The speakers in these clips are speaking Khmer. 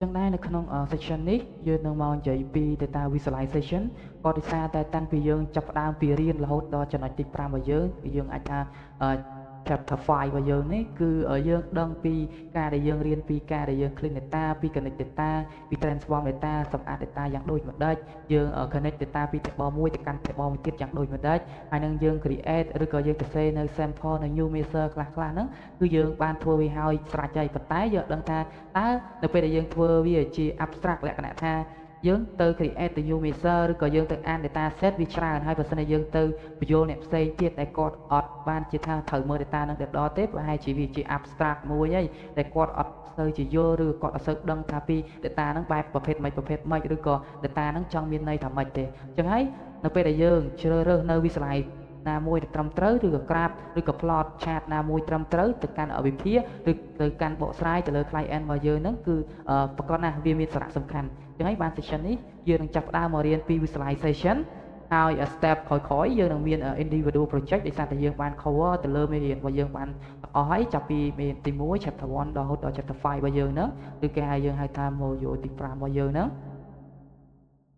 ចឹងដែរនៅក្នុង section នេះយើងនឹងមកនិយាយពី data visualization ក៏ដោយសារតែតាំងពីយើងចាប់ផ្ដើមពីរៀនរហូតដល់ចំណុចទី5របស់យើងអាចថា chapter 5របស់យើងនេះគឺយើងដឹងពីការដែលយើងរៀនពីការដែលយើង clean data ពី connect data ពី transform data សម្អាត data យ៉ាងដូចម្ដេចយើង connect data ពី table មួយទៅកាន់ table មួយទៀតយ៉ាងដូចម្ដេចហើយនឹងយើង create ឬក៏យើងសរសេរនៅ sample នៅ new measure ខ្លះៗហ្នឹងគឺយើងបានធ្វើវាហើយស្រេចហើយប៉ុន្តែយើងដឹងថាតើនៅពេលដែលយើងធ្វើវាជា abstract លក្ខណៈថាយើងទៅ create ទៅ new measure ឬក៏យើងទៅអាន data set វាច្រើនហើយបើសិនជាយើងទៅបញ្យល់អ្នកផ្សេងទៀតដែលគាត់អត់បានជាថាត្រូវមើល data នឹងដល់ទេប្រហែលជាវាជា abstract មួយហើយដែលគាត់អត់សូវជាយល់ឬគាត់អត់សូវដឹងថាពី data ហ្នឹងបែបប្រភេទម៉េចឬក៏ data ហ្នឹងចង់មានន័យថាម៉េចទេអញ្ចឹងហើយនៅពេលដែលយើងជ្រើសរើសនៅ visualize ណាមួយត្រឹមត្រូវឬក៏ graph ឬក៏ plot chart ណាមួយត្រឹមត្រូវទៅកាន់វិភាគឬទៅកាន់បកស្រាយទៅលើ client របស់យើងហ្នឹងគឺប្រកបណាស់វាមានសារៈសំខាន់អញ្ចឹងហើយបាន section នេះយើងនឹងចាប់ផ្ដើមមករៀនពី visualization ហើយ step ក្រោយៗយើងនឹងមាន individual project ដោយសារតែយើងបាន cover ទៅលើមេរៀនរបស់យើងបានអស់ហើយចាប់ពីមេរៀនទី1 chapter 1ដល់ chapter 5របស់យើងហ្នឹងឬគេយើងហៅថា module ទី5របស់យើងហ្នឹង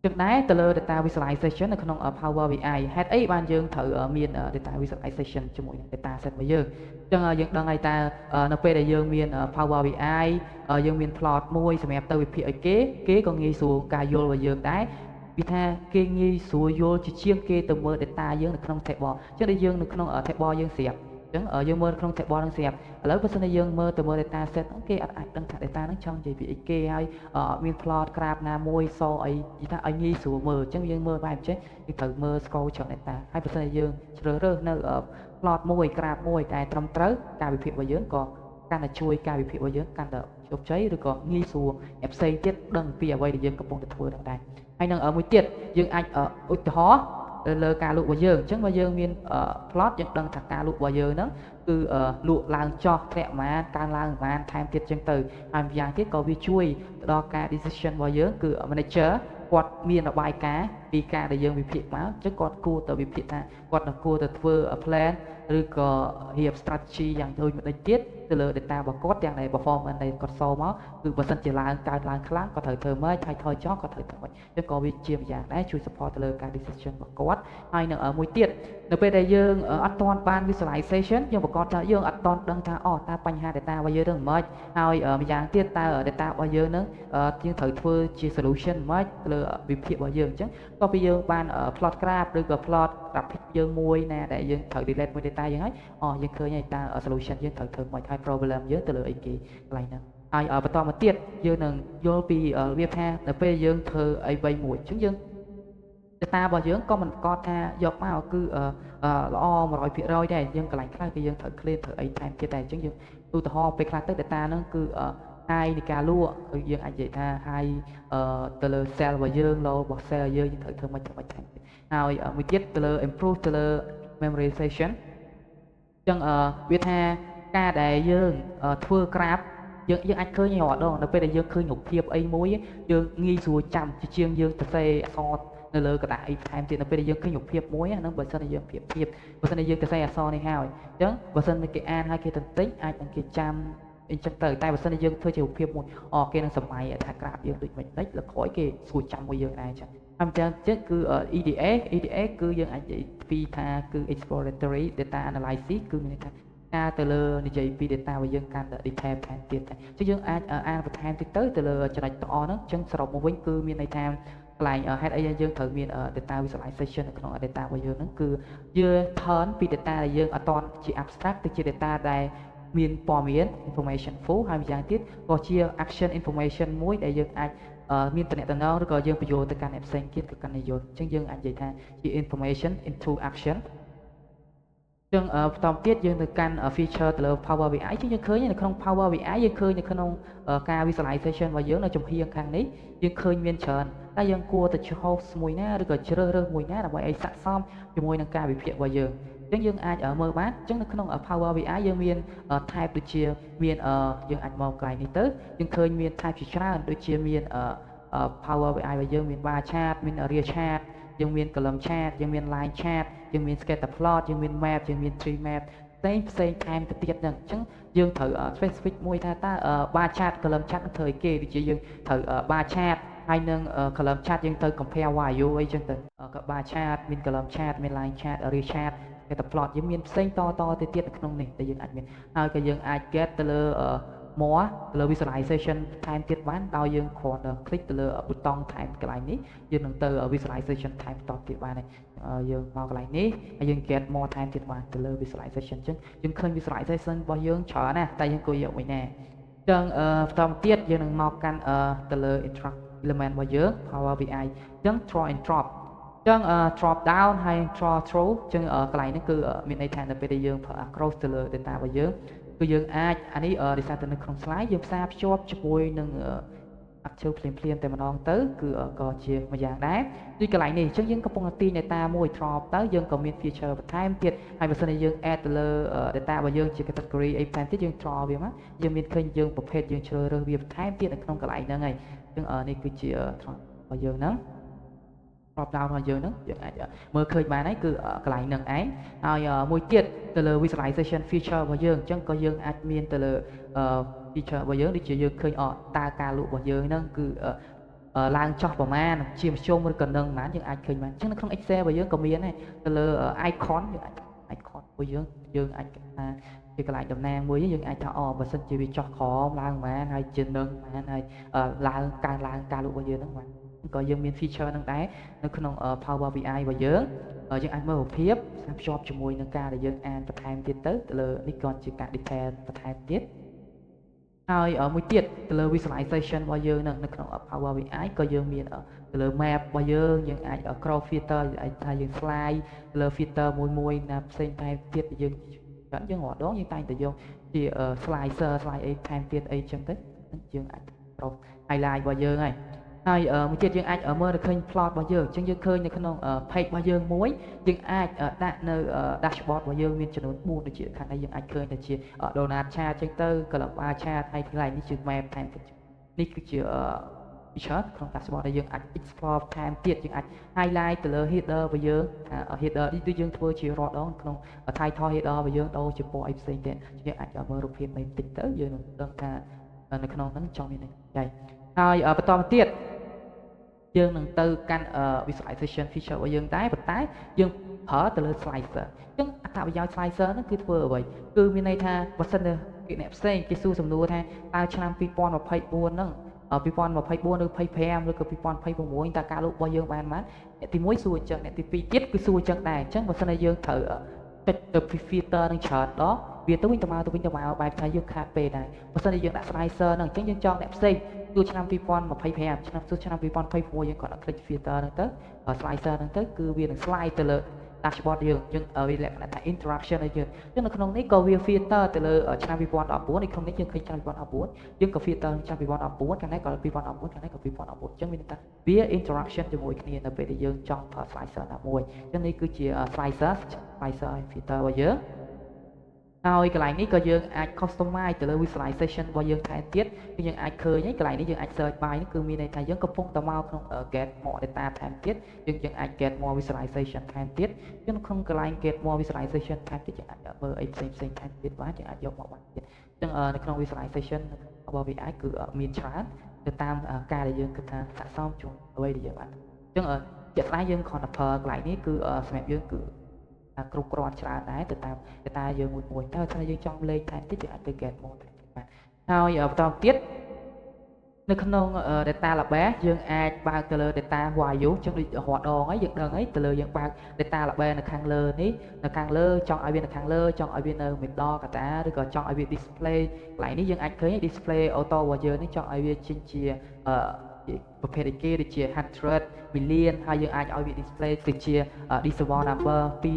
ចឹងដែរទៅលើ data visualization នៅក្នុង Power BI ហេតុអីបានយើងត្រូវមាន data visualization ជាមួយនឹង data set របស់យើងចឹងយើងដឹងហើយតើនៅពេលដែលយើងមាន Power BI យើងមាន plot មួយសម្រាប់ទៅវិភាគឲ្យគេក៏ងាយស្រួលការយល់របស់យើងដែរវាថាគេងាយស្រួលយល់ជាជាងគេទៅមើល data យើងនៅក្នុង table ចឹងដែលយើងនៅក្នុង table យើងស្រាប់ចឹងយើងមើលក្នុង table ហ្នឹងស្រាប់ឥឡូវបើសិនជាយើងមើលទៅមើល data set ហ្នឹងគេអត់អាចដឹងថា data ហ្នឹងចង់និយាយពីអីគេហើយអត់មាន plot graph ណាមួយសអីនិយាយថាឲ្យងាយស្រួលមើលចឹងយើងមើលបែបចេះយើងត្រូវមើល scroll ច្រើន data ហើយបើសិនជាយើងជ្រើសរើសនៅ plot មួយ graph មួយតែត្រឹមត្រូវការវិភាគរបស់យើងក៏កាន់តែជួយការវិភាគរបស់យើងកាន់តែជោគជ័យឬក៏ងាយស្រួលអ្នកផ្សេងទៀតដឹងពីអ្វីដែលយើងកំពុងតែធ្វើហ្នឹងដែរហើយនឹងមួយទៀតយើងអាចឧទាហរណ៍លើការលក់របស់យើងអញ្ចឹងបើយើងមាន plot យើងដឹងថាការលក់របស់យើងហ្នឹងគឺលក់ឡើងចោះធ្លាក់ប៉ុន្មានកើនឡើងប៉ុន្មានថែមទៀតអញ្ចឹងទៅហើយម្យ៉ាងទៀតក៏វាជួយទៅដល់ការ decision របស់យើងគឺ manager គាត់មានរបាយការណ៍ពីការដែលយើងវិភាគមកអញ្ចឹងគាត់គួរទៅវិភាគថាគាត់នឹងគួរទៅធ្វើ plan ឬក៏រៀប strategy យ៉ាងដូចម្ដេចទៀតទៅលើ data របស់គាត់ទាំងដែល performance ដែលគាត់សមកគឺបើសិនជាឡើងកើនឡើងខ្លាំងគាត់ត្រូវធ្វើម៉េចហើយថយចុះគាត់ត្រូវធ្វើម៉េចអញ្ចឹងក៏វាជាម្យ៉ាងដែរជួយ support ទៅលើការ decision របស់គាត់ហើយនឹងមួយទៀតនៅពេលដែលយើងអត់ទាន់បាន visualization យើងប្រកាសថាយើងអត់ទាន់ដឹងថាតើបញ្ហា data របស់យើងនឹងម៉េចហើយម្យ៉ាងទៀតតើ data របស់យើងនឹងយើងត្រូវធ្វើជា solution ម៉េចទៅលើវិភាគរបស់យើងអញ្ចឹងក៏ពីយើងបាន plot graph ឬក៏ plot graphic យើងមួយណាដែលយើងត្រូវ relate មួយ data យើងហើយយើងឃើញហើយតើ solution យើងត្រូវធ្វើម៉េចហើយ problem យើងទៅលើអីគេកន្លែងហ្នឹងហើយបន្តមកទៀតយើងនឹងយល់ពីវាថានៅពេលយើងធ្វើអីបីមួយអញ្ចឹងយើង data របស់យើងក៏មិនប្រកាសថាយកមកគឺល្អ 100% ដែរយើងកន្លែងខ្លះគឺយើងត្រូវ clean ត្រូវអីថែមទៀតដែរអញ្ចឹងយើងឧទាហរណ៍ពេលខ្លះទៅ data ហ្នឹងគឺ high នៃការលក់គឺយើងអាចនិយាយថា high ទៅលើ sale របស់យើង low របស់ sale យើងត្រូវធ្វើម៉េចថែមទៀតហើយមួយទៀតទៅលើ improve ទៅលើ memorization អញ្ចឹងវាថាការដែលយើងធ្វើ graph យើងអាចឃើញរាល់ដងនៅពេលដែលយើងឃើញរូបភាពអីមួយយើងងាយស្រួលចាំជាជាងយើងសរសេរអក្សរនៅលើกระดาษអីថែមទៀតនៅពេលដែលយើងឃើញរូបភាពមួយហ្នឹងបើសិនជាយើងប្រៀបធៀបបើសិនជាយើងសរសេរអក្សរនេះហើយអញ្ចឹងបើសិនជាគេអានហើយគេទន្តិចអាចនឹងគេចាំអញ្ចឹងទៅតែបើសិនជាយើងធ្វើជារូបភាពមួយគេនឹងសម័យថាក្រាបយើងដូចមិនដេចលើក្រោយគេស្រួលចាំមួយយើងដែរអញ្ចឹងហើយអញ្ចឹងទៀតគឺ EDA គឺយើងអាចនិយាយពីថាគឺ exploratory data analysis គឺមានន័យថាការទៅលើនិយាយពី data របស់យើងកាន់តែ detail ថែមទៀតអញ្ចឹងយើងអាចអានបន្ថែមទៀតទៅលើចំណុចទាំងអស់ហ្នឹងអញ្ចឹងសរុបមកវិញគឺមានន័យថាកន្លែងហេតុអីយើងត្រូវមាន data visualization នៅក្នុង data របស់យើងហ្នឹងគឺយើង turn ពី data ដែលយើងអត់ទាន់ជា abstract ទៅជា data ដែលមានព័ត៌មាន information full ហើយម្យ៉ាងទៀតក៏ជា action information មួយដែលយើងអាចមានតំណែងឬក៏យើងបញ្យល់ទៅកាន់អ្នកផ្សេងទៀតគឺកាន់តែយល់អញ្ចឹងយើងអាចនិយាយថាជា information into action ចឹងបន្តទៀតយើងទៅកាន់ feature ទៅលើ Power BI ជាងយើងឃើញនៅក្នុង Power BI យើងឃើញនៅក្នុងការ visualization របស់យើងនៅចំហៀងខាងនេះយើងឃើញមានច្រើនតែយើងគួរតែ choose មួយណាឬក៏ជ្រើសរើសមួយណាដើម្បីឲ្យស័ក្តិសមជាមួយនឹងការវិភាគរបស់យើងអញ្ចឹងយើងអាចមើលបានអញ្ចឹងនៅក្នុង Power BI យើងមាន type ដូចជាមានយើងអាចមកកន្លែងនេះទៅយើងឃើញមាន type ជាច្រើនដូចជាមាន Power BI របស់យើងមាន bar chart មាន area chart យើងមាន column chart យើងមាន line chart យើងមាន scatter plot យើងមាន map យើងមាន tree map ផ្សេងថែមទៅទៀតហ្នឹងអញ្ចឹងយើងត្រូវ specific មួយថាតើ bar chart column chart នឹងធ្វើអីគេដូចជាយើងត្រូវ bar chart ហើយនឹង column chart យើងត្រូវ compare value អីចឹងទៅក៏ bar chart មាន column chart មាន line chart array chart គេទៅ plot យើងមានផ្សេងតទៅទៀតនៅក្នុងនេះដែលយើងអាចមានហើយក៏យើងអាច get ទៅលើ more ទៅលើ visualization ថែមទៀតបានដោយយើងគ្រាន់តែ click ទៅលើប៊ូតុងថែមកន្លែងនេះយើងនឹងទៅ visualization ថែមបន្តទៀតបានហើយយើងមកកន្លែងនេះហើយយើង get more ថែមទៀតបានទៅលើ visualization អញ្ចឹងយើងឃើញ visualization របស់យើងច្រើនណាស់តែយើងគួរយកមួយណាអញ្ចឹងបន្តទៀតយើងនឹងមកកាន់ទៅលើ interact element របស់យើង Power BI អញ្ចឹង draw and drop អញ្ចឹង drop down ហើយ draw through អញ្ចឹងកន្លែងនេះគឺមានន័យថានៅពេលដែលយើងប្រើ across ទៅលើ data របស់យើងគឺយើងអាចអានេះដោយសារតែនៅក្នុង slide យើងផ្សារភ្ជាប់ជាមួយនឹង active ភ្លាមតែម្ដងទៅគឺក៏ជាមួយយ៉ាងដែរដូចកន្លែងនេះអញ្ចឹងយើងកំពុងទាញ data មួយ drop ទៅយើងក៏មាន feature បន្ថែមទៀតហើយបើសិនជាយើង add ទៅលើ data របស់យើងជា category អីផ្សេងទៀតយើង draw វាមកយើងមានឃើញយើងប្រភេទយើងជ្រើសរើសវាបន្ថែមទៀតនៅក្នុងកន្លែងហ្នឹងហើយអញ្ចឹងនេះគឺជា drop របស់យើងហ្នឹង drop down របស់យើងហ្នឹងយើងអាចមើលឃើញបានហើយគឺកន្លែងហ្នឹងឯងហើយមួយទៀតទៅលើ visualization feature របស់យើងអញ្ចឹងក៏យើងអាចមានទៅលើ feature របស់យើងដូចជាយើងឃើញតើការលក់របស់យើងហ្នឹងគឺឡើងចុះប្រមាណជាមធ្យមឬក៏នឹងប្រហែលយើងអាចឃើញបានអញ្ចឹងនៅក្នុង Excel របស់យើងក៏មានដែរទៅលើ icon យើងអាច icon របស់យើងអាចថាជាកន្លែងតំណាងមួយយើងអាចថាបើសិនជាវាចុះក្រោមឡើងប្រហែលហើយជានឹងប្រហែលហើយឡើងការលក់របស់យើងហ្នឹងបាទក៏យើងមាន feature ហ្នឹងដែរនៅក្នុង Power BI របស់យើងអាចមើលរូបភាពផ្សារភ្ជាប់ជាមួយនឹងការដែលយើងអានបន្ថែមទៀតទៅលើនេះក៏ជាការ detail បន្ថែមទៀតហើយមួយទៀតទៅលើ visualization របស់យើងនៅក្នុង Power BI ក៏យើងមានទៅលើ map របស់យើងអាច crop filter អាចថាយើង slide ទៅលើ filter មួយណាផ្សេងតែទៀតយើងរាល់ដងយើងតែងតែយកជា slicer slide អីថែមទៀតអីចឹងទៅយើងអាច crop highlight របស់យើងហើយមួយទៀតយើងអាចមើលទៅឃើញ plot របស់យើងអញ្ចឹងយើងឃើញនៅក្នុង page របស់យើងមួយយើងអាចដាក់នៅ dashboard របស់យើងមានចំនួន4ដូចជាខាងនេះយើងអាចឃើញទៅជា donut chart អញ្ចឹងទៅ column bar chart ហើយកន្លែងនេះជា map ថែមទៀតនេះគឺជា feature ក្នុង dashboard ដែលយើងអាច explore ថែមទៀតយើងអាច highlight ទៅលើ header របស់យើងheader នេះគឺយើងធ្វើជារាល់ដងក្នុង title header របស់យើងដូរជាពណ៌អីផ្សេងទៀតយើងអាចមើលរូបភាពនេះបន្តិចទៅយើងនឹងដឹងថានៅក្នុងហ្នឹងចង់មានអីហើយបន្តមកទៀតយើងនឹងទៅកាន់ visualization feature របស់យើងដែរប៉ុន្តែយើងប្រើទៅលើ slicer អញ្ចឹងអត្ថប្រយោជន៍ slicer ហ្នឹងគឺធ្វើអ្វីគឺមានន័យថាបើសិនជាអ្នកផ្សេងគេសួរសំណួរថាតើឆ្នាំ2024ហ្នឹង2024ឬ25ឬក៏2026តើការលក់របស់យើងបានអ្នកទី1សួរអញ្ចឹងអ្នកទី2ទៀតគឺសួរអញ្ចឹងដែរអញ្ចឹងបើសិនជាយើងត្រូវចុចទៅ filter នឹងច្រើនដងវាទៅវិញទៅមកបែបថាយើងខាតពេលដែរបើសិនជាយើងដាក់ slicer ហ្នឹងអញ្ចឹងយើងចង់អ្នកផ្សេងទោះឆ្នាំ2025ឆ្នាំ2026យើងគាត់ដាក់ click filter ហ្នឹងទៅ slicer ហ្នឹងទៅគឺវានឹង slide ទៅលើ dashboard យើងវាលក្ខណៈថា interaction ឲ្យយើងអញ្ចឹងនៅក្នុងនេះក៏វា filter ទៅលើឆ្នាំ2019នៅក្នុងនេះយើងឃើញឆ្នាំ2019យើងក៏ filter ឆ្នាំ2019ខាងនេះក៏2019ខាងនេះក៏2019អញ្ចឹងមានថាវា interaction ជាមួយគ្នានៅពេលដែលយើងចង់ប្រើ slicer ណាមួយអញ្ចឹងនេះគឺជា slicer ហើយ filter របស់យើងហើយកន្លែងនេះក៏យើងអាច customize ទៅលើ visualization របស់យើងថែមទៀតគឺយើងអាចឃើញហើយកន្លែងនេះយើងអាច search by នេះគឺមានន័យថាយើងកំពុងតែមកក្នុង get more data ថែមទៀតយើងអាច get more visualization ថែមទៀតយើងក្នុងកន្លែង get more visualization ថែមទៀតយើងអាចមើលអីផ្សេងថែមទៀតបានយើងអាចយកមកបានទៀតអញ្ចឹងនៅក្នុង visualization របស់ VI គឺមានច្រើនទៅតាមការដែលយើងគិតថាស័ក្តិសមជួនអ្វីដែលយើងបានអញ្ចឹងជាក់ស្ដែងយើងគ្រាន់តែប្រើកន្លែងនេះគឺសម្រាប់យើងគឺគ្រប់គ្រាន់ច្រើនដែរទៅតាមdataយើងមួយតែถ้าយើងចង់លេខថែមទៀតយើងអាចទៅ get more ថែមទៀតបានហើយបន្តទៀតនៅក្នុង data database យើងអាចបើកទៅលើ data value ចឹងដូចរាល់ដងហើយយើងដឹងហើយទៅលើយើងបើក data database នៅខាងលើនេះនៅខាងលើចង់ឲ្យវានៅខាងលើចង់ឲ្យវានៅ middle កតាឬក៏ចង់ឲ្យវា display កន្លែងនេះយើងអាចឃើញ display auto របស់យើងនេះចង់ឲ្យវាចេញជាប្រភេទអីគេដូចជា 100 million ហើយយើងអាចឲ្យវា display ទៅជា decimal number ពី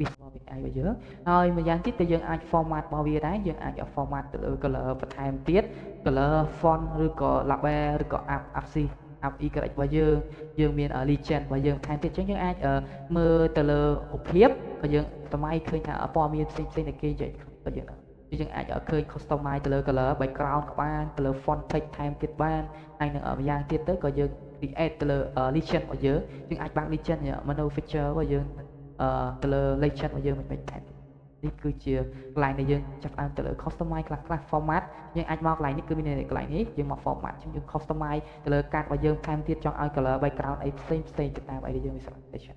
របស់ BI របស់យើងហើយមួយយ៉ាងទៀតគឺយើងអាច format របស់វាដែរយើងអាច format ទៅលើ color បន្ថែមទៀត color font ឬក៏ label ឬក៏ abscess y របស់យើងមាន legend របស់យើងថែមទៀតអញ្ចឹងយើងអាចមើលទៅលើរូបភាពក៏យើងតម្លៃឃើញថាព័ត៌មានផ្សេងដែលគេនិយាយក៏យើងអាចឃើញ customize ទៅលើ color background ក៏បានទៅលើ font text ថែមទៀតបានហើយនឹងម្យ៉ាងទៀតទៅក៏យើង create ទៅលើ legend របស់យើងអាចបើក legend menu feature របស់យើងទៅលើ legend របស់យើងមិនថែម នេះគឺជាកន្លែងដែលយើងចាប់ផ្ដើមទៅលើ customize ខ្លះ format យើងអាចមកកន្លែងនេះគឺមានកន្លែងនេះយើងមក format អញ្ចឹងយើង customize ទៅលើកាតរបស់យើងថែមទៀតចង់ឲ្យ color background អីផ្សេងទៅតាមអីដែលយើង visualization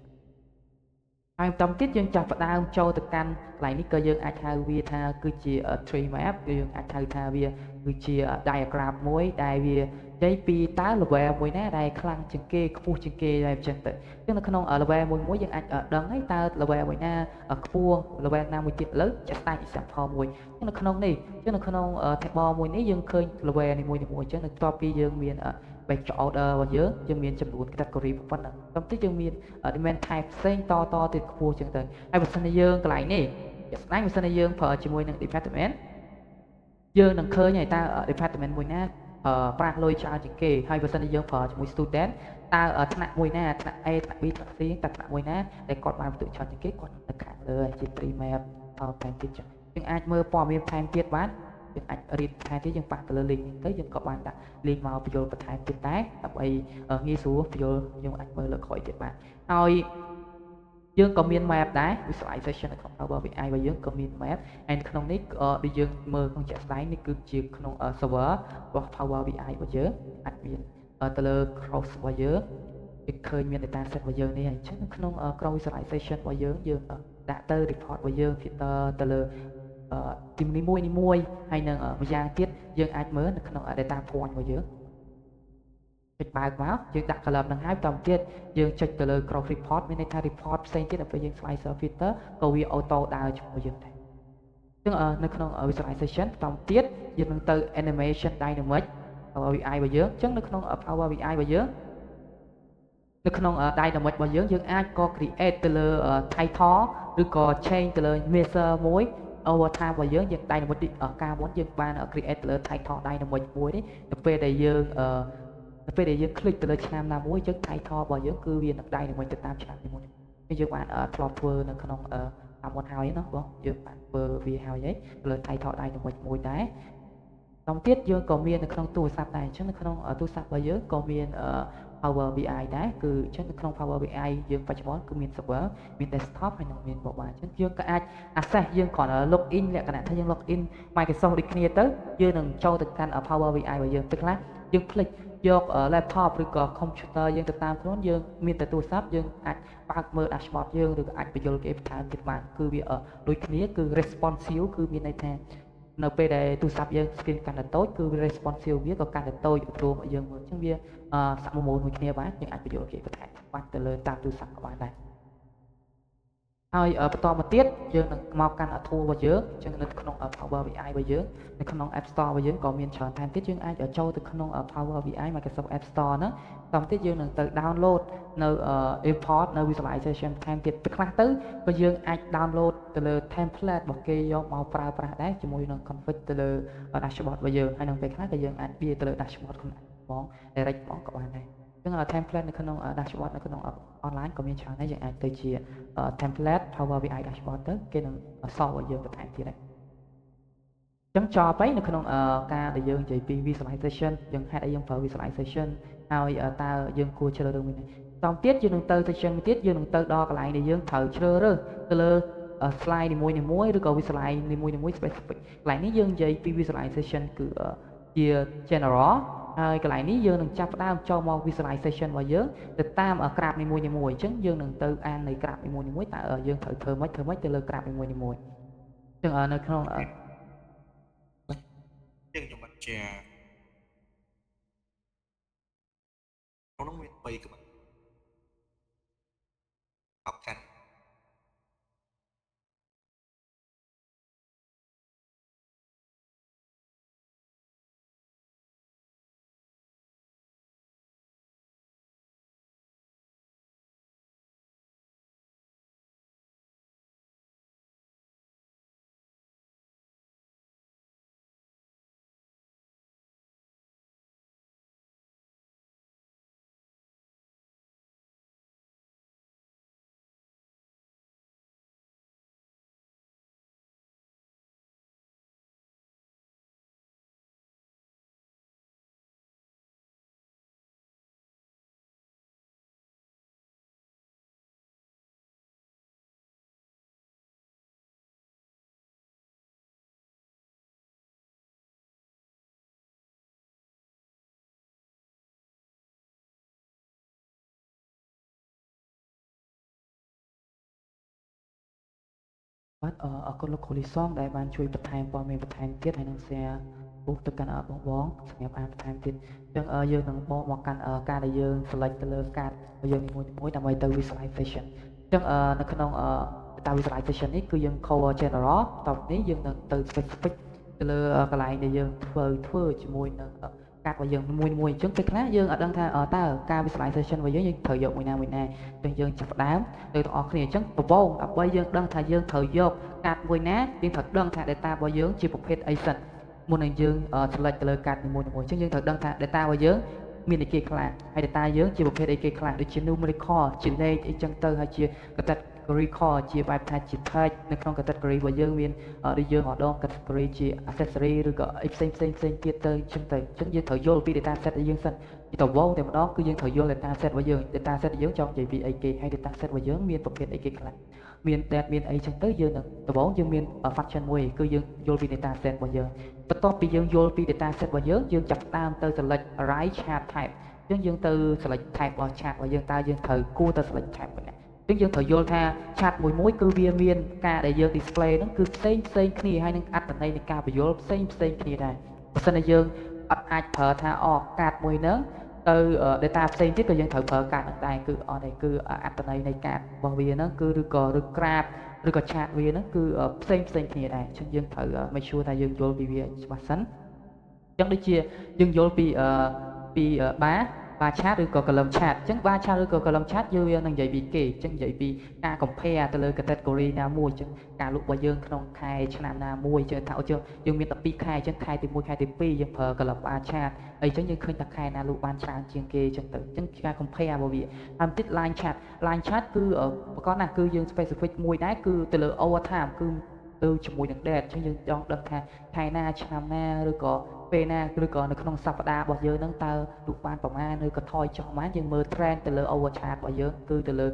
ហើយបន្តទៀតយើងចាប់ផ្ដើមចូលទៅកាន់កន្លែងនេះក៏យើងអាចហៅវាថាគឺជា tree map គឺយើងអាចហៅថាវាគឺជា diagram មួយដែលវានិយាយពីតើ level មួយណាដែលខ្លាំងជាងគេខ្ពស់ជាងគេដែលអញ្ចឹងទៅអញ្ចឹងនៅក្នុង level មួយយើងអាចដឹងហើយតើ level មួយណាខ្ពស់ level ណាមួយទៀតឥឡូវចាក់ស្ដែង example មួយអញ្ចឹងនៅក្នុងនេះអញ្ចឹងនៅក្នុង table មួយនេះយើងឃើញ level នីមួយៗអញ្ចឹងបន្ទាប់ពីយើងមានbatch order របស់យើងមានចំនួន category ប៉ុណ្ណឹងបន្ទាប់ទៀតយើងមាន element type ផ្សេងតទៀតខ្ពស់អញ្ចឹងទៅហើយបើសិនជាយើងកន្លែងនេះជាក់ស្ដែងបើសិនជាយើងប្រើជាមួយនឹង department យើងនឹងឃើញហើយតើ department មួយណាប្រាក់លុយច្រើនជាងគេហើយបើសិនជាយើងប្រើជាមួយ student តើថ្នាក់មួយណាថ្នាក់ A ថ្នាក់ B ថ្នាក់ C តើថ្នាក់មួយណាដែលគាត់បានបន្ទុកច្រើនជាងគេគាត់នៅខាងលើជា tree map ថែមទៀតចឹងយើងអាចមើលព័ត៌មានថែមទៀតបានយើងអាចរៀនថែមទៀតយើងប៉ះទៅលើ link នេះទៅយើងក៏បានដាក់ link មកបញ្ចូលបន្ថែមទៀតដែរដើម្បីងាយស្រួលបញ្ចូលយើងអាចមើលលើក្រោយទៀតបានហើយយើងក៏មាន map ដែរ visualization នៅក្នុង Power BI របស់យើងក៏មាន map ហើយក្នុងនេះដូចយើងមើលក្នុងជាក់ស្ដែងនេះគឺជាក្នុង server របស់ Power BI របស់យើងអាចមានទៅលើ cross របស់យើងឃើញមាន data set របស់យើងនេះអញ្ចឹងក្នុងក្រុម visualization របស់យើងដាក់ទៅ report របស់យើង filter ទៅលើទីនីមួយហើយនឹងម្យ៉ាងទៀតយើងអាចមើលនៅក្នុង data point របស់យើងចុចបើកមកយើងដាក់ column នឹងហើយបន្តទៀតយើងចុចទៅលើ cross report មានន័យថា report ផ្សេងទៀតដល់ពេលយើង slicer filter ក៏វា auto ដើរជាមួយយើងដែរអញ្ចឹងនៅក្នុង visualization បន្តទៀតយើងនឹងទៅ animation dynamic Power BI របស់យើងអញ្ចឹងនៅក្នុង Power BI របស់យើងនៅក្នុង dynamic របស់យើងអាចក៏ create ទៅលើ title ឬក៏ change ទៅលើ measure មួយ over time របស់យើងdynamic ការមុនយើងបាន create ទៅលើ title dynamic មួយនេះទៅពេលដែលយើងคลิกទៅលើឆ្នាំណាមួយអញ្ចឹង title របស់យើងគឺវានឹង dynamic ទៅតាមឆ្នាំនីមួយៗយើងបានធ្លាប់ធ្វើនៅក្នុងតាមមុនហើយណាបងយើងបានធ្វើវាហើយទៅលើ title dynamic មួយដែរបន្តទៀតយើងក៏មាននៅក្នុងទូរស័ព្ទដែរអញ្ចឹងនៅក្នុងទូរស័ព្ទរបស់យើងក៏មានPower BI ដែរគឺអញ្ចឹងនៅក្នុង Power BI យើងបច្ចុប្បន្នគឺមាន server មាន desktop ហើយនិងមាន mobile អញ្ចឹងយើងក៏អាច access យើងគ្រាន់តែ log in លក្ខណៈថាយើង log in Microsoft ដូចគ្នាទៅយើងនឹងចូលទៅកាន់ Power BI របស់យើងពេលខ្លះយើងភ្លេចយក laptop ឬក៏ computer យើងទៅតាមខ្លួនយើងមានតែទូរស័ព្ទយើងអាចបើកមើល dashboard យើងឬក៏អាចបញ្យល់គេបន្ថែមទៀតបានគឺវាដូចគ្នាគឺ responsive គឺមានន័យថានៅពេលដែលទូរស័ព្ទយើង screen កាន់តែតូចគឺ responsive វាក៏កាន់តែតូចព្រោះយើងមើលអញ្ចឹងវាសាក់មូលមួយគ្នាបានយើងអាចបញ្យល់គេបន្ថែមបានទៅលើតាមទូរស័ព្ទក៏បានដែរហើយបន្តមកទៀតយើងនឹងមកកាន់ tool របស់យើងអញ្ចឹងនៅក្នុង Power BI របស់យើងនៅក្នុង App Store របស់យើងក៏មានច្រើនថែមទៀតយើងអាចចូលទៅក្នុង Power BI Microsoft App Store ហ្នឹងបន្តទៀតយើងនឹងទៅ download នៅ import នៅ visualization ថែមទៀតពេលខ្លះទៅក៏យើងអាច download ទៅលើ template របស់គេយកមកប្រើប្រាស់ដែរជាមួយនឹង config ទៅលើ dashboard របស់យើងហើយនឹងពេលខ្លះក៏យើងអាចវាទៅលើ dashboard ខ្លួនឯងហ្មង direct ហ្មងក៏បានដែរអញ្ចឹង template នៅក្នុង dashboard នៅក្នុង online ក៏មានច្រើនដែរយើងអាចទៅជា template Power BI dashboard ទៅគេនឹងសល់ឲ្យយើងបន្ថែមទៀតដែរអញ្ចឹងចប់ហើយនៅក្នុងការដែលយើងនិយាយពី visualization យើងហេតុអីយើងប្រើ visualization ហើយតើយើងគួរជ្រើសរើសមួយណាបន្តទៀតយើងនឹងទៅជាងទៀតយើងនឹងទៅដល់កន្លែងដែលយើងត្រូវជ្រើសរើសទៅលើ slide នីមួយៗឬក៏ visualize នីមួយៗ specific កន្លែងនេះយើងនិយាយពី visualization គឺជា general ហើយកន្លែងនេះយើងនឹងចាប់ផ្ដើមចូលមក visualization របស់យើងទៅតាមក្រាបនីមួយៗអញ្ចឹងយើងនឹងទៅអាននៃក្រាបនីមួយៗតើយើងត្រូវធ្វើម៉េចទៅលើក្រាបនីមួយៗអញ្ចឹងនៅក្នុងយើងខ្ញុំបានជាក្នុងនោះមាន3ក្បាច់អបកាន់ បាទអរគុណលោកគ្រូលីសងដែលបានជួយបន្ថែមព័ត៌មានបន្ថែមទៀតហើយនឹង share ពុកទៅកាន់បងសម្រាប់អានបន្ថែមទៀតអញ្ចឹងយើងនឹងមកកាន់ការដែលយើង select ទៅលើកាតរបស់យើងនីមួយៗដើម្បីទៅ visualization អញ្ចឹងនៅក្នុងdata visualization នេះគឺយើង cover general តទៅនេះយើងនឹងទៅ specific ទៅលើកន្លែងដែលយើងធ្វើជាមួយនឹងកាតរបស់យើងមួយអញ្ចឹងពេលខ្លះយើងអត់ដឹងថាតើការ visualization របស់យើងត្រូវយកមួយណាអញ្ចឹងយើងចាប់ផ្ដើមទៅទាំងអស់គ្នាអញ្ចឹងដំបូងដើម្បីយើងដឹងថាយើងត្រូវយកកាតមួយណាយើងត្រូវដឹងថា data របស់យើងជាប្រភេទអីសិនមុននឹងយើង select ទៅលើកាតនីមួយៗអញ្ចឹងយើងត្រូវដឹងថា data របស់យើងមានអីគេខ្លះហើយ data យើងជាប្រភេទអីគេខ្លះដូចជា numerical ជាលេខអីចឹងទៅហើយជា category ជាបែបថាជា tag នៅក្នុង category របស់យើងមានដូចយើងម្ដង category ជា accessory ឬក៏អីផ្សេងទៀតទៅអញ្ចឹងយើងត្រូវយល់ពី data set របស់យើងសិនពីដំបូងតែម្ដងគឺយើងត្រូវយល់ data set របស់យើង data set របស់យើងចង់និយាយពីអីគេហើយ data set របស់យើងមានប្រភេទអីគេខ្លះមាន data មានអីចឹងទៅយើងនឹងដំបូងយើងមាន function មួយគឺយើងយល់ពី data set របស់យើងបន្ទាប់ពីយើងយល់ពី data set របស់យើងចាប់ផ្ដើមទៅ select array chart type អញ្ចឹងយើងទៅ select type របស់ chart របស់យើងតើយើងត្រូវគួរទៅ select type ប៉ុណ្ណាអញ្ចឹងយើងត្រូវយល់ថា chart មួយគឺវាមានការដែលយើង display ហ្នឹងគឺផ្សេងគ្នាហើយនឹងអត្ថន័យនៃការបញ្យល់ផ្សេងគ្នាដែរបើសិនជាយើងអត់អាចប្រើថាកាតមួយហ្នឹងទៅ data ផ្សេងទៀតក៏យើងត្រូវប្រើកាតហ្នឹងដែរគឺនេះគឺអត្ថន័យនៃកាតរបស់វាហ្នឹងគឺឬ graph ឬក៏ chart វាហ្នឹងគឺផ្សេងគ្នាដែរអញ្ចឹងយើងត្រូវ make sure ថាយើងយល់ពីវាច្បាស់សិនអញ្ចឹងដូចជាយើងយល់ពីបាឆាតឬក៏ column chart អញ្ចឹងបាឆាតឬក៏ column chart យើងវានឹងនិយាយពីគេអញ្ចឹងនិយាយពីការ compare ទៅលើ category ណាមួយអញ្ចឹងការលក់របស់យើងក្នុងខែឆ្នាំណាមួយអញ្ចឹងថាយើងមាន12ខែអញ្ចឹងខែទី1ខែទី2យើងប្រើ column bar chart ហើយអញ្ចឹងយើងឃើញថាខែណាលក់បានច្រើនជាងគេអញ្ចឹងទៅអញ្ចឹងការ compare របស់វាហើយបន្តិច line chart គឺប្រកបណាស់គឺយើង specific មួយដែរគឺទៅលើ over time គឺទៅជាមួយនឹង date អញ្ចឹងយើងចង់ដឹងថាខែណាឆ្នាំណាឬក៏ពេលណាឬក៏នៅក្នុងសប្តាហ៍របស់យើងហ្នឹងតើលក់បានប្រមាណឬក៏ថយចុះប្រមាណយើងមើល trend ទៅលើ over chart របស់យើងគឺទៅលើ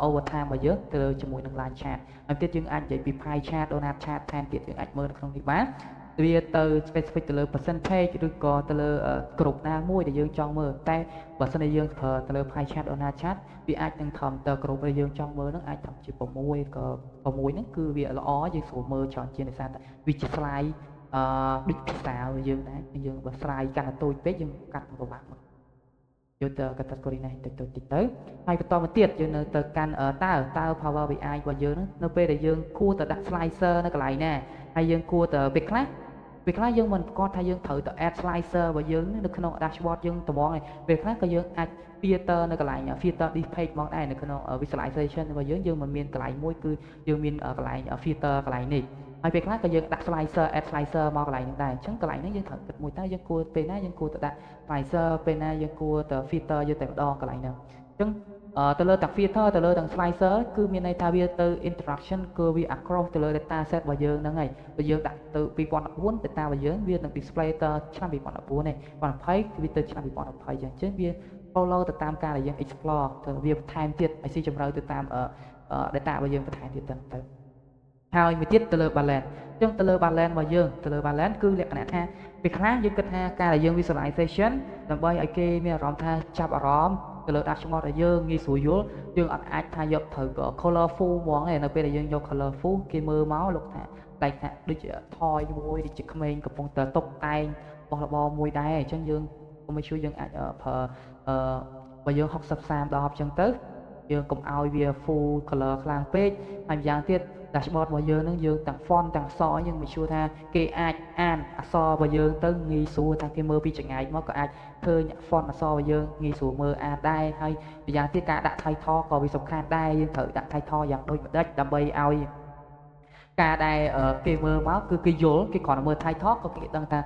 over time របស់យើងទៅលើជាមួយនឹង line chart ហើយទៀតយើងអាចនិយាយពី pie chart donut chart ថែមទៀតយើងអាចមើលនៅក្នុងនេះបានវាទៅ specific ទៅលើ percentage ឬក៏ទៅលើគ្រប់ណាមួយដែលយើងចង់មើលតែបើសិនជាយើងប្រើទៅលើ pie chart donut chart វាអាចនឹងធំទៅគ្រប់ដែលយើងចង់មើលហ្នឹងអាចធំជា6ក៏6ហ្នឹងគឺវាល្អយើងស្រួលមើលច្រើនជាងដោយសារតែវាជា slide ដូចភាសារបស់យើងដែរយើងបើស្រាយកាន់តែតូចពេកយើងកាត់ពិបាកមកយកទៅ category នេះតិចទៅហើយបន្តមកទៀតយើងនៅទៅកាន់តើ Power BI របស់យើងនៅពេលដែលយើងគួរទៅដាក់ slicer នៅកន្លែងណាហើយយើងគួរទៅពេលខ្លះយើងមិនប្រកាសថាយើងត្រូវទៅ add slicer របស់យើងនៅក្នុង dashboard យើងត្មងឯងពេលខ្លះក៏យើងអាច filter នៅកន្លែង filter this page មកដែរនៅក្នុង visualization របស់យើងមិនមានកន្លែងមួយគឺយើងមានកន្លែង filter កន្លែងនេះហើយពេលខ្លះក៏យើងដាក់ slicer add slicer មកកន្លែងនេះដែរអញ្ចឹងកន្លែងនេះយើងត្រូវគិតមួយតើយើងគួរពេលណាយើងគួរទៅដាក់ slicer ពេលណាយើងគួរទៅ filter យើងតែម្ដងកន្លែងហ្នឹងអញ្ចឹងទៅលើទាំង filter ទៅលើទាំង slicer គឺមានន័យថាវាទៅ interaction គឺវា across ទៅលើ data set របស់យើងហ្នឹងហើយបើយើងដាក់ទៅ2014 data របស់យើងវានឹង display ទៅឆ្នាំ2014ទេ2020គឺវាទៅឆ្នាំ2020អញ្ចឹងវា follow ទៅតាមការដែលយើង explore ទៅវាបន្ថែមទៀតឲ្យស៊ីជម្រៅទៅតាម data របស់យើងបន្ថែមទៀតទៅហើយមួយទៀតទៅលើ balance អញ្ចឹងទៅលើ balance របស់យើងទៅលើ balance គឺលក្ខណៈថាពេលខ្លះយើងគិតថាការដែលយើង visualization ដើម្បីឲ្យគេមានអារម្មណ៍ថាចាប់អារម្មណ៍ទៅលើ dashboard របស់យើងងាយស្រួលយល់យើងអត់អាចថាយកត្រូវ colorful ហ្មងទេនៅពេលដែលយើងយក colorful គេមើលមកលោកថាតែថាដូចជាថយមួយដូចជាក្មេងកំពុងតែតុបតែងរបស់របរមួយដែរអញ្ចឹងយើងកុំឲ្យជួយយើងអាចប្រើបើយើង60 30 10អញ្ចឹងទៅយើងកុំឲ្យវា full color ខ្លាំងពេកហើយម្យ៉ាងទៀត dashboard របស់យើងនឹងយើងទាំង font ទាំងអក្សរយើងមិនឈួរថាគេអាចអានអក្សររបស់យើងទៅងាយស្រួលថាគេមើលពីចម្ងាយមកក៏អាចឃើញ font អក្សររបស់យើងងាយស្រួលមើលអានដែរហើយម្យ៉ាងទៀតការដាក់ title ក៏វាសំខាន់ដែរយើងត្រូវដាក់ title យ៉ាងដូចម្ដេចដើម្បីឲ្យការដែលគេមើលមកគឺគេយល់គេគ្រាន់តែមើល title ក៏គេដឹងថា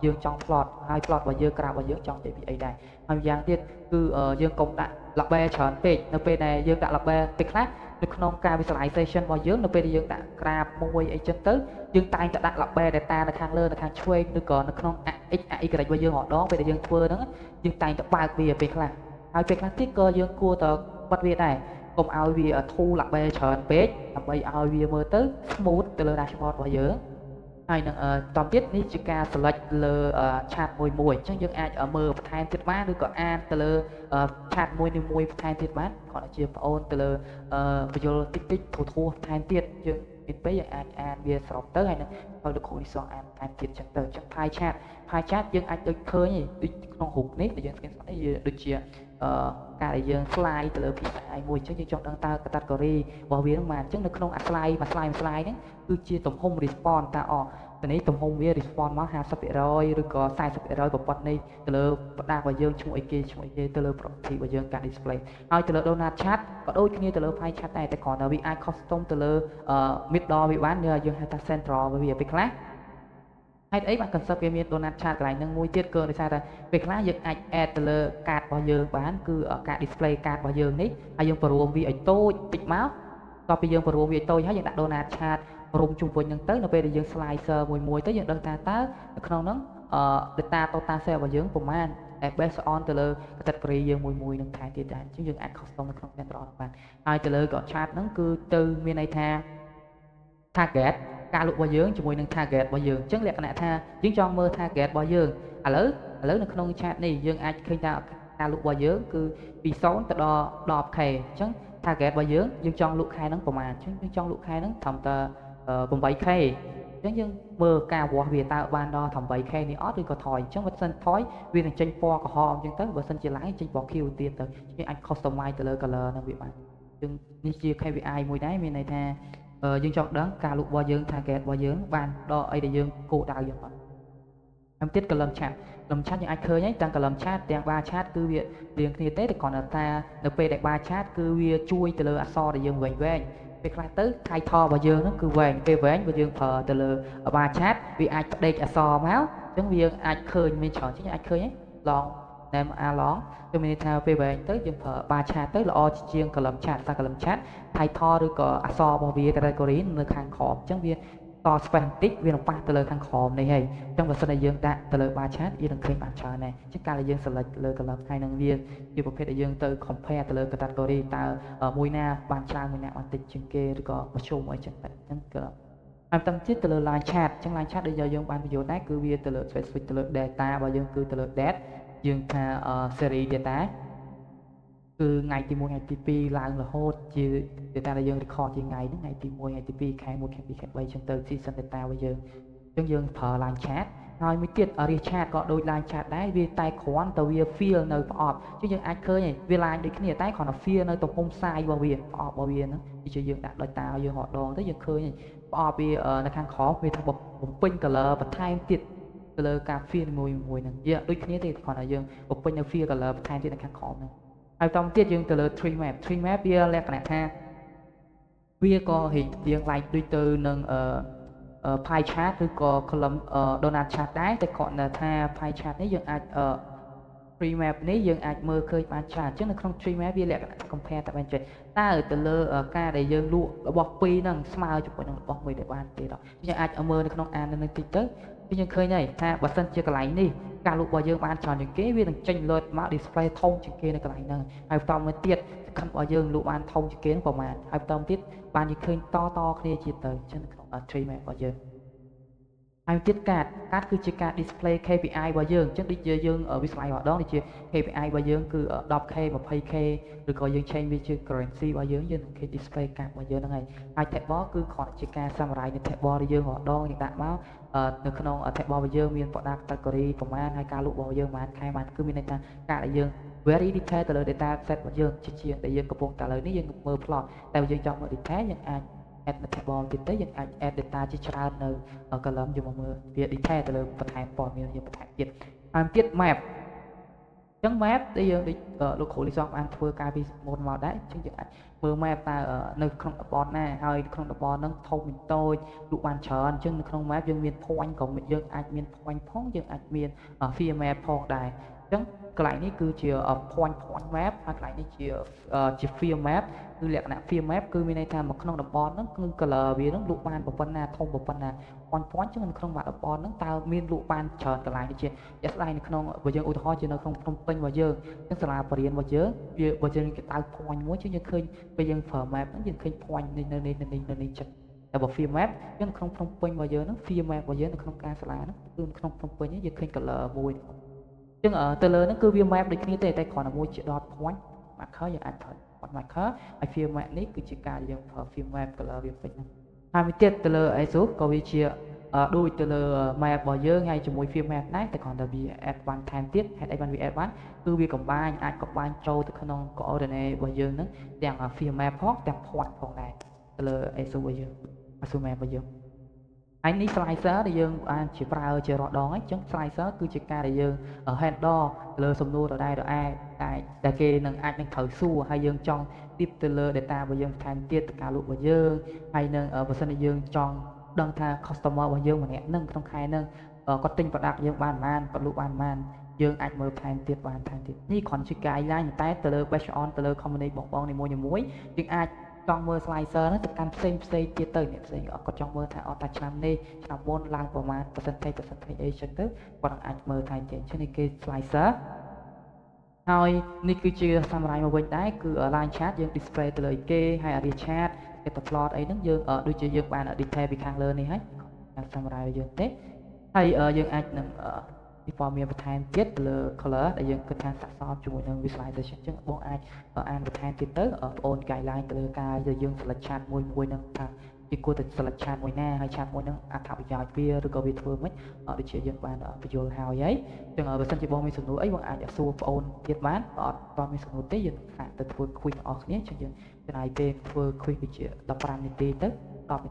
យើងចង់ plot ហើយ plot របស់យើង graph របស់យើងចង់និយាយពីអីដែរហើយម្យ៉ាងទៀតគឺយើងកុំដាក់ label ច្រើនពេកនៅពេលដែលយើងដាក់ label ពេលខ្លះនៅក្នុងការ visualization របស់យើងនៅពេលដែលយើងដាក់ graph មួយអីចឹងទៅយើងតែងតែដាក់ label data នៅខាងលើនៅខាងឆ្វេងឬក៏នៅក្នុង x y របស់យើងម្ដងពេលដែលយើងធ្វើហ្នឹងយើងតែងតែបើកវាពេលខ្លះហើយពេលខ្លះទៀតក៏យើងគួរតែបិទវាដែរកុំឲ្យវាធូរ label ច្រើនពេកដើម្បីឲ្យវាមើលទៅ smooth ទៅលើ dashboard របស់យើងហើយនឹងតទៀតនេះជាការ select លើ chart មួយអញ្ចឹងយើងអាចមើលបន្ថែមទៀតបានឬក៏អានទៅលើ chart មួយបន្ថែមទៀតបានគ្រាន់តែជាប្អូនទៅលើបញ្យលតិចធូរបន្ថែមទៀតយើង មានពេលយើងអាចអានវាស្របទៅហើយនឹងឲ្យលោកគ្រូនេះសងអានតាមទៀតចឹងទៅចឹង pie chart យើងអាចដូចឃើញដូចក្នុងរូបនេះដែលយើងស្គាល់នេះដូចជាការដែលយើង slide ទៅលើ PI មួយចឹងយើងចង់ដឹងតើ category របស់វាហ្នឹងមកអញ្ចឹងនៅក្នុងអា slide មួយ slide ហ្នឹងគឺជាទំហំ response តើទៅនេះទំហំវា response មក 50% ឬក៏40% ប្រព័ន្ធនេះទៅលើប្រដារបស់យើងឈ្មោះអីគេទៅលើ property របស់យើងការ display ហើយទៅលើ donut chart ក៏ដូចគ្នាទៅលើ pie chart ដែរតែគ្រាន់តែវាអាច custom ទៅលើ middle វាបានយើងហៅថា central វាពេលខ្លះហេតុអីបាន concept វាមាន donut chart កន្លែងហ្នឹងមួយទៀតគឺដោយសារតែពេលខ្លះយើងអាច add ទៅលើ card របស់យើងបានគឺការ display card របស់យើងនេះហើយយើងបង្រួមវាឲ្យតូចតិចមកតទៅយើងបង្រួមវាឲ្យតូចហើយយើងដាក់ donut chart រុំជុំវិញហ្នឹងទៅនៅពេលដែលយើង slicer មួយទៅយើងដឹងថាតើនៅក្នុងហ្នឹងdata total set របស់យើងប្រមាណ based on ទៅលើ category យើងមួយនឹងថែទៀតដែរអញ្ចឹងយើងអាច custom នៅក្នុង central បានហើយទៅលើ chart ហ្នឹងគឺទៅមានន័យថា target ការលក់របស់យើងជាមួយនឹង target របស់យើងអញ្ចឹងលក្ខណៈថាយើងចង់មើល target របស់យើងឥឡូវនៅក្នុង chat នេះយើងអាចឃើញថាការលក់របស់យើងគឺពី0ទៅដល់ 10k អញ្ចឹង target របស់យើងចង់លក់ខែហ្នឹងប្រហែលអញ្ចឹងយើងចង់លក់ខែហ្នឹងត្រឹមតែ 8k អញ្ចឹងយើងមើលការវាស់វាតើបានដល់ 8k នេះអត់ឬក៏ថយអញ្ចឹងបើសិនថយវានឹងចេញពណ៌ក្រហមអញ្ចឹងទៅបើសិនជាឡើងចេញពណ៌ខៀវទៀតទៅយើងអាច customize ទៅលើ color ហ្នឹងវាបានអញ្ចឹងនេះជា KPI មួយដែរមានន័យថាយើងចង់ដឹងការលក់របស់យើង target របស់យើងបានដល់អីដែលយើងគោលដៅយើងអត់ហើយទៀត column chart យើងអាចឃើញហើយទាំង column chart ទាំង bar chart គឺវារៀងគ្នាទេតែគ្រាន់តែថានៅពេលដែល bar chart គឺវាជួយទៅលើអក្សរដែលយើងវែងពេលខ្លះទៅ title របស់យើងហ្នឹងគឺវែងពេលវែងបើយើងប្រើទៅលើ bar chart វាអាចផ្ដេកអក្សរមកអញ្ចឹងវាអាចឃើញមានច្រើនជាងអាចឃើញហ៎ long name long គឺមានន័យថាពេលវែងទៅយើងប្រើ bar chart ទៅល្អជាង column chart តែ column chart title ឬក៏អក្សររបស់វា category នៅខាងក្រោមអញ្ចឹងវាត space បន្តិចវានឹងប៉ះទៅលើខាងក្រោមនេះហើយអញ្ចឹងបើសិនតែយើងដាក់ទៅលើ bar chart យើងនឹងឃើញបានច្រើនដែរអញ្ចឹងការដែលយើង select លើ column ហើយនឹងវាជាប្រភេទដែលយើងទៅ compare ទៅលើ category តើមួយណាបានច្រើនមួយណាបានតិចជាងគេឬក៏មធ្យមអីចឹងដែរអញ្ចឹងក៏ហើយបន្តទៀតទៅលើ line chart អញ្ចឹង line chart ដែលយើងបានបញ្យល់ដែរគឺវាទៅលើ specific ទៅលើ data របស់យើងគឺទៅលើ date យើងថា series data គឺថ្ងៃទី1ថ្ងៃទី2ឡើងរហូតជា data ដែលយើង record ជាថ្ងៃហ្នឹងថ្ងៃទី1ថ្ងៃទី2ខែ1ខែ2ខែ3ចឹងទៅ season data របស់យើងអញ្ចឹងយើងប្រើ line chart ហើយមួយទៀត array chart ក៏ដូច line chart ដែរវាតែគ្រាន់តែវា fill នៅប្រអប់អញ្ចឹងយើងអាចឃើញវា line ដូចគ្នាតែគ្រាន់តែ fill នៅទំហំ size របស់វាប្រអប់របស់វាហ្នឹងជាយើងដាក់ data យើងរកដងទៅយើងឃើញប្រអប់វានៅខាងក្រោមវាថាបំពេញ color បន្ថែមទៀតទៅលើការ fill មួយហ្នឹងយើងដូចគ្នាទេគ្រាន់តែយើងបំពេញនៅ fill color បន្ថែមទៀតនៅខាងក្រោមហ្នឹងហើយបន្តទៀតយើងទៅលើ tree map វាលក្ខណៈថាវាក៏រៀងlike ដូចទៅនឹងpie chart ឬក៏ column donut chart ដែរតែគ្រាន់តែថា pie chart នេះយើងអាច tree map នេះយើងអាចមើលឃើញបានច្រើនអញ្ចឹងនៅក្នុង tree map វាលក្ខណៈ compare តែបានចេះតើទៅលើការដែលយើងលក់របស់ពីរហ្នឹងស្មើជាមួយនឹងរបស់មួយដែលបានទេដល់យើងអាចមើលនៅក្នុងអាននឹងតិចទៅយើងឃើញហើយថាបើសិនជាកន្លែងនេះការលក់របស់យើងបានច្រើនជាងគេវានឹងចេញ load មក display ធំជាងគេនៅកន្លែងហ្នឹងហើយបន្តមកទៀតសកម្មរបស់យើងលក់បានធំជាងគេប្រហែលហើយបន្តទៀតបានយើងឃើញតគ្នាជាទៅអញ្ចឹងនៅក្នុង tree map របស់យើងហើយទៀតកាតគឺជាការ display KPI របស់យើងអញ្ចឹងដូចជាយើងវាស្លាយម្ដងដូចជា KPI របស់យើងគឺ 10k 20k ឬក៏យើង change វាជា currency របស់យើងនឹងឃើញ display កាតរបស់យើងហ្នឹងហើយ table គឺគ្រាន់តែជាការ summarize នៃ table ដែលយើងម្ដងយើងដាក់មកនៅក្នុង table របស់យើងមាន product category ប្រមាណហើយការលក់របស់យើងប្រហែលខែបានគឺមានន័យថាការដែលយើង very detail ទៅលើ data set របស់យើងជាដែលយើងកំពុងតែឥឡូវនេះយើងមើល plot តែបើយើងចង់មើល detail យើងអាច add table ទៀតទៅយើងអាច add data ជាច្រើននៅ column យើងមកមើលវា detail ទៅលើបន្ថែមព័ត៌មានយើងបន្ថែមទៀតហើយទៀត map អញ្ចឹង map ដែលយើងដូចលោកគ្រូលីសងបានធ្វើការពីមុនមកដែរអញ្ចឹងយើងអាចមើល map តើនៅក្នុងតំបន់ណាហើយក្នុងតំបន់ហ្នឹងធំឬតូចលក់បានច្រើនអញ្ចឹងនៅក្នុង map យើងមាន point ក៏យើងអាចមាន point ផងយើងអាចមាន fear map ផងដែរអញ្ចឹងកន្លែងនេះគឺជា point map ហើយកន្លែងនេះជា fear map គឺលក្ខណៈ fear map គឺមានន័យថាមកក្នុងតំបន់ហ្នឹងគឺ color វាហ្នឹងលក់បានប៉ុណ្ណាធំប៉ុណ្ណា point ចឹងនៅក្នុងតំបន់ហ្នឹងតើមានលក់បានច្រើនកន្លែងដូចជាជាក់ស្ដែងនៅក្នុងបើយើងឧទាហរណ៍ជានៅក្នុងភ្នំពេញរបស់យើងចឹងសាលាបរិញ្ញាបត្ររបស់យើងវាបើយើងគេតៅ point មួយចឹងយើងឃើញពេលយើងប្រើ map ហ្នឹងយើងឃើញ point នេះនៅនេះចឹងតែបើ fear map ចឹងនៅក្នុងភ្នំពេញរបស់យើងហ្នឹង fear map របស់យើងនៅក្នុងការសាលាហ្នឹងគឺនៅក្នុងភ្នំពេញហ្នឹងយើងឃើញ color មួយចឹងទៅលើហ្នឹងគឺវា map ដូចគ្នាទេតែគ្រាន់តែមួយជា dot point marker យើងអាចប្រើ point marker ហើយ fear map នេះគឺជាការយើងប្រើ fear map color វាពេញហ្នឹង ហើយមួយទៀតទៅលើ ASUS ក៏វាជាដូចទៅលើ map របស់យើងហើយជាមួយ field map ដែរតែគ្រាន់តែវា advance ថែមទៀតហេតុអីបានវា advance គឺវាកំបាញអាចកំបាញចូលទៅក្នុង coordinate របស់យើងហ្នឹងទាំង field map ផងទាំង point ផងដែរទៅលើ ASUS របស់យើង ASUS map របស់យើងហើយនេះ slicer ដែលយើងបានជាប្រើជារាល់ដងហ្នឹងអញ្ចឹង slicer គឺជាការដែលយើង handle ទៅលើសំណួរដដែលដែលគេនឹងអាចនឹងត្រូវសួរហើយយើងចង់ទៀតទៅលើ data របស់យើងថែមទៀតទៅការលក់របស់យើងហើយនឹងបើសិនជាយើងចង់ដឹងថា customer របស់យើងម្នាក់ហ្នឹងក្នុងខែហ្នឹងគាត់ទិញ product យើងបានប៉ុន្មានគាត់លក់បានប៉ុន្មានយើងអាចមើលថែមទៀតបានថែមទៀតនេះគ្រាន់ជា guideline តែទៅលើ based on ទៅលើ company បងនីមួយៗយើងអាចចង់មើល slicer ហ្នឹងទៅកាន់ផ្សេងទៀតទៅអ្នកផ្សេងគាត់ចង់មើលថាអត់តែឆ្នាំនេះឆ្នាំមុនឡើងប្រហែល percentage អីចឹងទៅគាត់អាចមើលថែមទៀតអញ្ចឹងនេះគេ slicer ហើយនេះគឺជា summary មកវិញដែរគឺ line chart យើង display ទៅលើគេហើយ area chart scatter plot អីហ្នឹងយើងដូចជាយើងបាន detail ពីខាងលើនេះហើយខាង summary របស់យើងទេហើយយើងអាចនឹងពីព័ត៌មានបន្ថែមទៀតទៅលើ color ដែលយើងគិតថាស័ក្តិសមជាមួយនឹង visualization អញ្ចឹងបងអាចអានបន្ថែមទៀតទៅបងអូន guideline ទៅលើការដែលយើង select chart មួយហ្នឹងថាគេគួរតែ select chart មួយណាហើយ chart មួយហ្នឹងអត្ថប្រយោជន៍វាឬក៏វាធ្វើមិនដូចជាយើងបានបញ្យល់ហើយអញ្ចឹងបើសិនជាបងមានសំណួរអីបងអាចសួរបងអូនទៀតបានបើអត់មានសំណួរទេយើងសាកទៅធ្វើ quiz ទាំងអស់គ្នាអញ្ចឹងយើងចំណាយពេលធ្វើ quiz វាជា15នាទីទៅ10